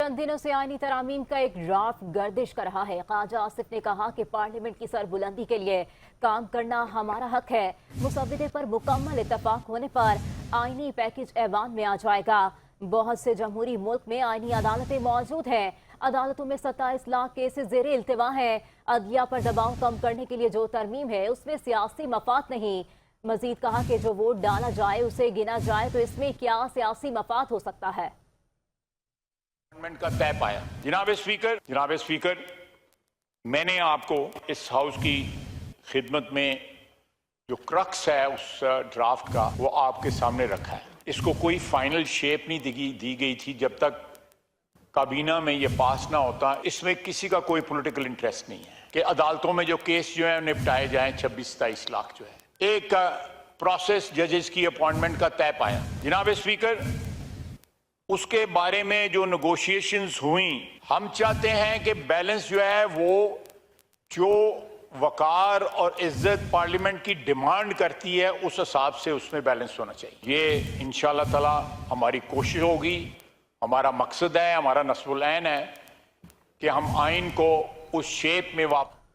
چند دنوں سے آئینی ترامیم کا ایک ڈرافٹ گردش کر رہا ہے۔ خواجہ آصف نے کہا کہ پارلیمنٹ کی سربلندی کے لیے کام کرنا ہمارا حق ہے۔ مسودے پر مکمل اتفاق ہونے پر آئینی پیکج ایوان میں آ جائے گا۔ بہت سے جمہوری ملک میں آئینی عدالتیں موجود ہیں۔ عدالتوں میں 27 لاکھ کیسز زیر التوا ہیں۔ عدلیہ پر دباؤ کم کرنے کے لیے جو ترمیم ہے اس میں سیاسی مفاد نہیں۔ مزید کہا کہ جو ووٹ ڈالا جائے اسے گنا جائے تو اس میں کیا سیاسی مفاد ہو سکتا ہے۔ کا طے پایا۔ جناب اسپیکر، میں نے آپ کو اس ہاؤس کی خدمت میں جو کرکس ہے اس ڈرافٹ کا وہ آپ کے سامنے رکھا ہے۔ اس کو کوئی فائنل شیپ نہیں دی گئی تھی جب تک کابینہ میں یہ پاس نہ ہوتا۔ اس میں کسی کا کوئی پولیٹیکل انٹرسٹ نہیں ہے کہ عدالتوں میں جو کیس جو ہیں نپٹائے جائیں۔ 26-27 لاکھ جو ہے ایک پروسیس ججز کی اپوائنٹمنٹ کا طے پایا۔ جناب اسپیکر، اس کے بارے میں جو نیگوشیشنز ہوئیں، ہم چاہتے ہیں کہ بیلنس جو ہے وہ جو وقار اور عزت پارلیمنٹ کی ڈیمانڈ کرتی ہے اس حساب سے اس میں بیلنس ہونا چاہیے۔ یہ انشاءاللہ تعالی ہماری کوشش ہوگی، ہمارا مقصد ہے، ہمارا نصب العین ہے کہ ہم آئین کو اس شیپ میں واپس